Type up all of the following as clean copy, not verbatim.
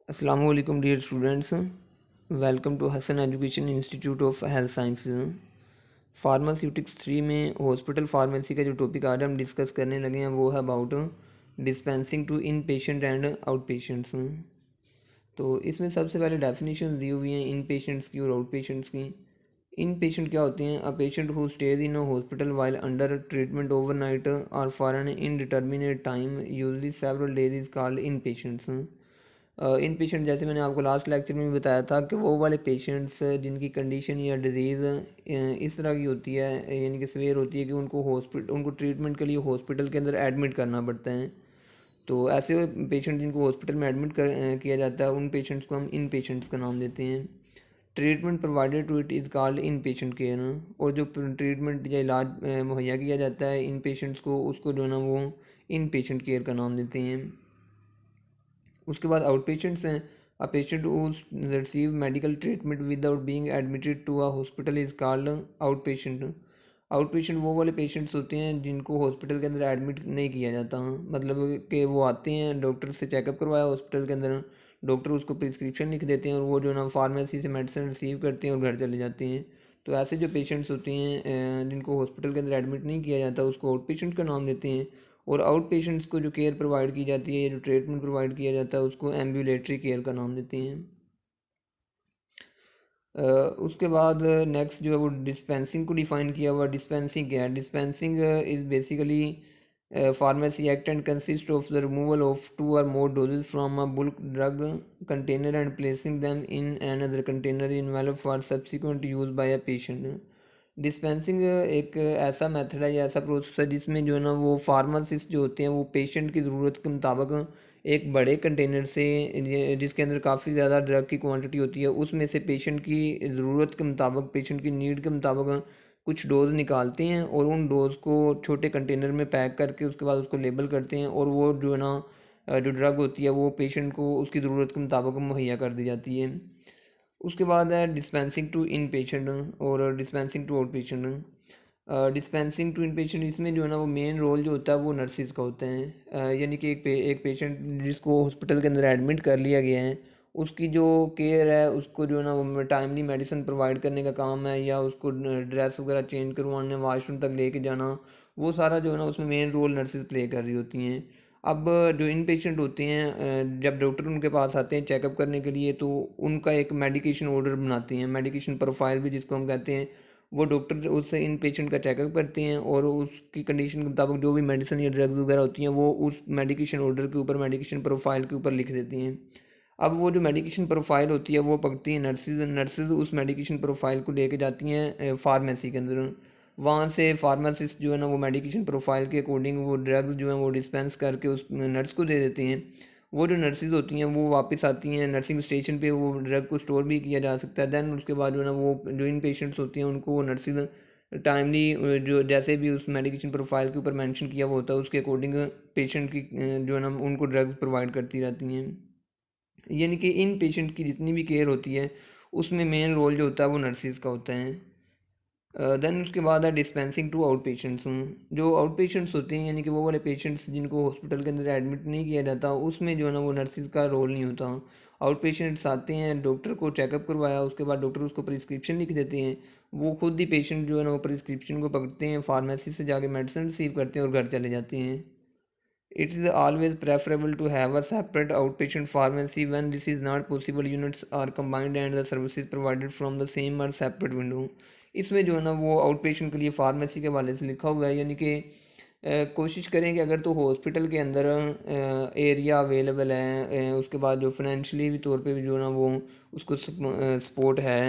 अस्सलाम वालेकुम dear students. Welcome to Hasan education institute of health science. Pharmaceutics 3 में hospital pharmacy का जो टॉपिक आज हम डिस्कस करने लगे हैं वो है about dispensing to inpatient and outpatients. तो इसमें सबसे पहले डेफिनेशन दी हुई हैं इन पेशेंट्स की और आउट पेशेंट्स की। इन पेशेंट क्या होते हैं? A patient who stays in a hospital while under treatment overnight or for an indeterminate time usually several days is called in patients. In patient जैसे मैंने आपको लास्ट लेक्चर में भी बताया था कि वो वाले पेशेंट्स जिनकी कंडीशन या डिजीज़ इस तरह की होती है, यानी कि सीवियर होती है कि उनको ट्रीटमेंट के लिए हॉस्पिटल के अंदर एडमिट करना पड़ता है। तो ऐसे पेशेंट जिनको हॉस्पिटल में एडमिट किया जाता है उन पेशेंट्स को हम इन पेशेंट्स का नाम देते हैं। Treatment provided to it is called inpatient care. और जो ट्रीटमेंट या इलाज मुहैया किया जाता है इन पेशेंट्स को, उसको जो है ना वो इन पेशेंट केयर का नाम देते हैं। उसके बाद आउट पेशेंट्स हैं। A patient who receive medical treatment without being admitted to a hospital is called outpatient. Outpatient वो वाले पेशेंट्स होते हैं जिनको हॉस्पिटल के अंदर एडमिट नहीं किया जाता, मतलब कि वो आते हैं, डॉक्टर से चेकअप करवाया हॉस्पिटल के अंदर, डॉक्टर उसको प्रिस्क्रिप्शन लिख देते हैं और वो जो ना फार्मेसी से मेडिसिन रिसीव करते हैं और घर चले जाते हैं। तो ऐसे जो पेशेंट्स होते हैं जिनको हॉस्पिटल के अंदर एडमिट नहीं किया जाता उसको आउट पेशेंट का नाम देते हैं। और आउट पेशेंट्स को जो केयर प्रोवाइड की जाती है या जो ट्रीटमेंट प्रोवाइड किया जाता है उसको एम्बुलेटरी केयर का नाम देते हैं। उसके बाद नेक्स्ट जो है वो डिस्पेंसिंग को डिफाइन किया हुआ। डिस्पेंसिंग क्या है? Dispensing is basically pharmacy act and consist of the removal of two or more doses from a bulk drug container and placing them in another container envelope for subsequent use by a patient. Dispensing एक ऐसा method है या ऐसा process है जिसमें जो है ना वो फार्मासिस्ट जो होते हैं वो पेशेंट की ज़रूरत के मुताबिक एक बड़े कंटेनर से जिसके अंदर काफ़ी ज़्यादा ड्रग की क्वांटिटी होती है उसमें से पेशेंट की ज़रूरत के मुताबिक, पेशेंट की नीड के मुताबिक कुछ डोज निकालते हैं और उन डोज को छोटे कंटेनर में पैक करके उसके बाद उसको लेबल करते हैं और वो जो है ना जो ड्रग होती है वो पेशेंट को उसकी ज़रूरत के मुताबिक मुहैया कर दी जाती है। उसके बाद है डिस्पेंसिंग टू इन पेशेंट और dispensing to outpatient. Dispensing to inpatient इसमें जो है ना वो मेन रोल जो होता है वो नर्सिस का होता है। यानी कि एक पेशेंट जिसको हॉस्पिटल के अंदर एडमिट कर लिया गया है उसकी जो केयर है उसको जो है ना वो टाइमली मेडिसिन प्रोवाइड करने का काम है, या उसको ड्रेस वगैरह चेंज करवाने, वॉशरूम तक लेके जाना, वो सारा जो है ना उसमें मेन रोल नर्सिस प्ले कर रही होती हैं। अब जो इन पेशेंट होते हैं जब डॉक्टर उनके पास आते हैं चेकअप करने के लिए तो उनका एक मेडिकेशन ऑर्डर बनाते हैं, मेडिकेशन प्रोफाइल भी जिसको हम कहते हैं। वो डॉक्टर उससे इन पेशेंट का चेकअप करते हैं और उसकी कंडीशन के मुताबिक जो भी मेडिसिन या ड्रग्स वगैरह होती हैं वो उस मेडिकेशन ऑर्डर के ऊपर, मेडिकेशन प्रोफाइल के ऊपर लिख देती हैं। अब वो जो मेडिकेशन प्रोफाइल होती है वो पकड़ती हैं नर्सिस। नर्सिस उस मेडिकेशन प्रोफाइल को लेके जाती हैं फार्मेसी के अंदर। वहाँ से फार्मासिस्ट जो है ना वो मेडिकेशन प्रोफाइल के अकॉर्डिंग वो ड्रग्स जो हैं वो डिस्पेंस करके उस नर्स को दे देते हैं। वो जो नर्सिस होती हैं वो वापस आती हैं नर्सिंग स्टेशन पे, वो ड्रग को स्टोर भी किया जा सकता है। दैन उसके बाद जो है ना वो जो इन पेशेंट्स होती हैं उनको वो नर्सिस टाइमली जो जैसे भी उस मेडिकेशन प्रोफाइल के ऊपर मेंशन किया हुआ होता है उसके अकॉर्डिंग पेशेंट की जो है ना उनको ड्रग्स प्रोवाइड करती रहती हैं। यानी कि इन पेशेंट की जितनी भी केयर होती है उसमें मेन रोल जो होता है वो नर्सिस का होता है। देन उसके बाद है डिस्पेंसिंग टू आउट पेशेंट्स। जो आउट पेशेंट्स होते हैं यानी कि वो वाले पेशेंट्स जिनको हॉस्पिटल के अंदर एडमिट नहीं किया जाता उसमें जो है ना वो नर्सिस का रोल नहीं होता। आउट पेशेंट्स आते हैं, डॉक्टर को चेकअप करवाया, उसके बाद डॉक्टर उसको प्रिस्क्रिप्शन लिख देते हैं। वो खुद ही पेशेंट जो है ना वो प्रिस्क्रिप्शन को पकड़ते हैं, फार्मेसी से जाके मेडिसिन रिसीव करते हैं और घर चले जाते हैं। It is always preferable to have a separate outpatient pharmacy. When this is not possible, units are combined and the services provided from the same or separate window. इसमें जो है ना वो आउट पेशेंट के लिए फार्मेसी के हवाले से लिखा हुआ है, यानी कि कोशिश करें कि अगर तो हॉस्पिटल के अंदर एरिया अवेलेबल है, उसके बाद जो फाइनेंशियली भी तौर पे भी जो है ना वो उसको सपोर्ट है,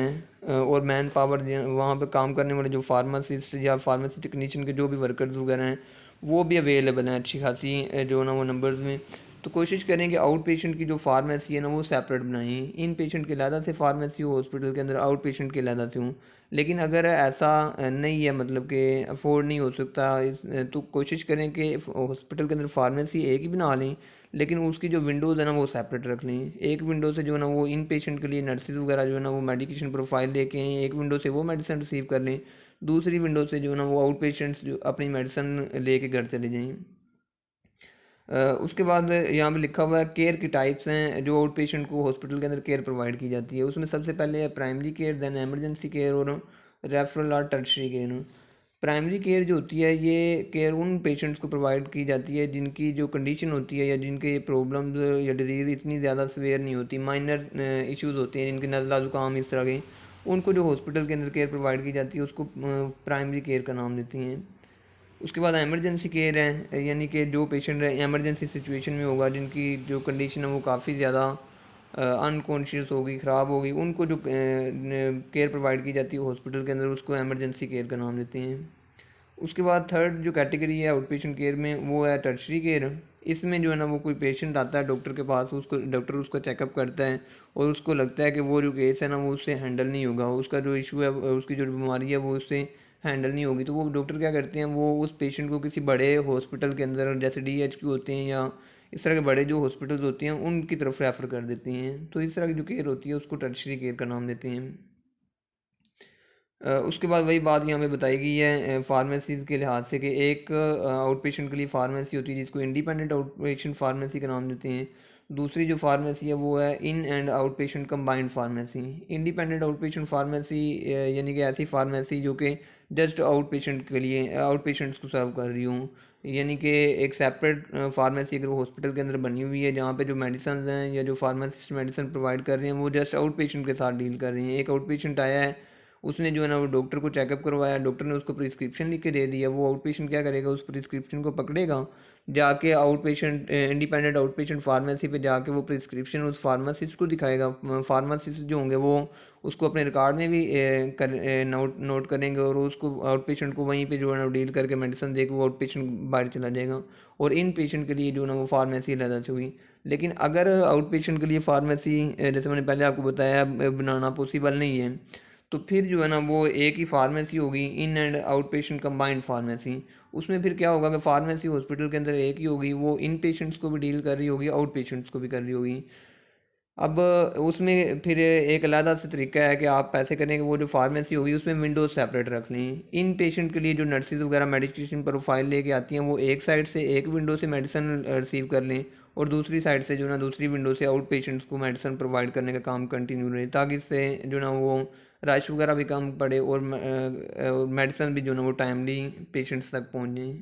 और मैन पावर वहाँ पे काम करने वाले जो फार्मासिस्ट या फार्मेसी टेक्नीशियन के जो भी वर्कर्स वगैरह हैं वो भी अवेलेबल हैं अच्छी खासी जो ना वो नंबर्स में। तो कोशिश करें कि आउट पेशेंट की जो फार्मेसी है ना वो सेपरेट बनाएं, इन पेशेंट के अलहदा से फार्मेसी हो हॉस्पिटल के अंदर, आउट पेशेंट के अलहदा से हो। लेकिन अगर ऐसा नहीं है, मतलब कि अफोर्ड नहीं हो सकता तो कोशिश करें कि हॉस्पिटल के अंदर फार्मेसी एक ही बना लें, लेकिन उसकी जो विंडोज़ है ना वो सेपरेट रख लें। एक विंडो से जो है ना वो इन पेशेंट के लिए नर्सिस वगैरह जो है ना वो मेडिकेशन प्रोफाइल लेके आएँ, एक विंडो से वो मेडिसिन रिसीव कर लें, दूसरी विंडो से जो है ना वो आउट पेशेंट्स जो अपनी मेडिसिन लेके घर चले जाएँ। उसके बाद यहाँ पे लिखा हुआ है केयर की टाइप्स हैं जो आउट पेशेंट को हॉस्पिटल के अंदर केयर प्रोवाइड की जाती है। उसमें सबसे पहले है primary care, then emergency care और रेफरल और टर्शरी केयर। प्राइमरी केयर जो होती है ये केयर उन पेशेंट्स को प्रोवाइड की जाती है जिनकी जो कंडीशन होती है या जिनके प्रॉब्लम्स या डिजीज़ इतनी ज़्यादा सवेयर नहीं होती, माइनर इश्यूज़ होते हैं जिनके नज़ला ज़ुकाम इस तरह के, उनको जो हॉस्पिटल के अंदर केयर प्रोवाइड की जाती है उसको प्राइमरी केयर का नाम देती हैं। उसके बाद एमरजेंसी केयर है, यानी कि जो पेशेंट एमरजेंसी सिचुएशन में होगा, जिनकी जो कंडीशन है वो काफ़ी ज़्यादा अनकॉन्शियस होगी, ख़राब होगी, उनको जो केयर प्रोवाइड की जाती है हॉस्पिटल के अंदर उसको एमरजेंसी केयर का नाम देते हैं। उसके बाद थर्ड जो कैटेगरी है आउट पेशेंट केयर में वो है टर्शरी केयर। इसमें जो है ना वो कोई पेशेंट आता है डॉक्टर के पास, उसको डॉक्टर उसका चेकअप करता है और उसको लगता है कि वो जो केस है ना वो उससे हैंडल नहीं होगा, उसका जो इशू है उसकी जो बीमारी है वो उससे हैंडल नहीं होगी, तो वो डॉक्टर क्या करते हैं वो उस पेशेंट को किसी बड़े हॉस्पिटल के अंदर जैसे DHQ होते हैं या इस तरह के बड़े जो हॉस्पिटल्स होते हैं उनकी तरफ रेफ़र कर देते हैं। तो इस तरह की जो केयर होती है उसको टर्शरी केयर का नाम देते हैं। उसके बाद वही बात यहाँ पे बताई गई है फार्मेसीज़ के लिहाज से कि एक आउट पेशेंट के लिए फार्मेसी होती है जिसको इंडिपेंडेंट आउट पेशेंट फार्मेसी का नाम देते हैं। दूसरी जो फार्मेसी है वो है in and out patient combined pharmacy. Independent out patient pharmacy यानी कि ऐसी फार्मेसी जो कि जस्ट आउट पेशेंट के लिए आउट पेशेंट्स को सर्व कर रही हूँ, यानी कि एक सेपरेट फार्मेसी अगर वो हॉस्पिटल के अंदर बनी हुई है जहाँ पे जो मेडिसिन हैं या जो फार्मासिस्ट मेडिसिन प्रोवाइड कर रहे हैं वो जस्ट आउट पेशेंट के साथ डील कर रही हैं। एक आउट पेशेंट आया है, उसने जो है ना वो डॉक्टर को चेकअप करवाया, डॉक्टर ने उसको प्रिस्क्रिप्शन लिख के दे दिया, वो आउट पेशेंट क्या करेगा उस प्रिस्क्रिप्शन को पकड़ेगा, जाके out patient independent out patient pharmacy पे जाके वो प्रिस्क्रिप्शन उस फार्मासिस्ट को दिखाएगा। फार्मासिस्ट जो होंगे वो उसको अपने रिकॉर्ड में भी नोट नोट करेंगे और उसको आउट पेशेंट को वहीं पे जो है ना डील करके मेडिसिन दे के वो आउट पेशेंट बाहर चला जाएगा और इन पेशेंट के लिए जो है ना वो फार्मेसी अलग से हुई। लेकिन अगर आउट पेशेंट के लिए फार्मेसी जैसे मैंने पहले आपको बताया बनाना पॉसिबल नहीं है, तो फिर जो है ना वो एक ही फार्मेसी होगी, in and out patient combined pharmacy. उसमें फिर क्या होगा कि फार्मेसी हॉस्पिटल के अंदर एक ही होगी, वो इन पेशेंट्स को भी डील कर रही होगी, आउट पेशेंट्स को भी कर रही होगी। अब उसमें फिर एक अलग से तरीका है कि आप पैसे करने के वो जो फार्मेसी होगी उसमें विंडोज़ सेपरेट रख लें। इन पेशेंट के लिए जो नर्सिस वगैरह मेडिकेशन प्रोफाइल लेके आती हैं वो एक साइड से एक विंडो से मेडिसिन रिसीव कर लें और दूसरी साइड से जो ना दूसरी विंडो से आउट पेशेंट्स को मेडिसिन प्रोवाइड करने का काम कंटिन्यू रहे, ताकि इससे जो ना वो रश वगैरह भी कम पड़े और मेडिसिन भी जो ना वो टाइमली पेशेंट्स तक पहुँच जाए।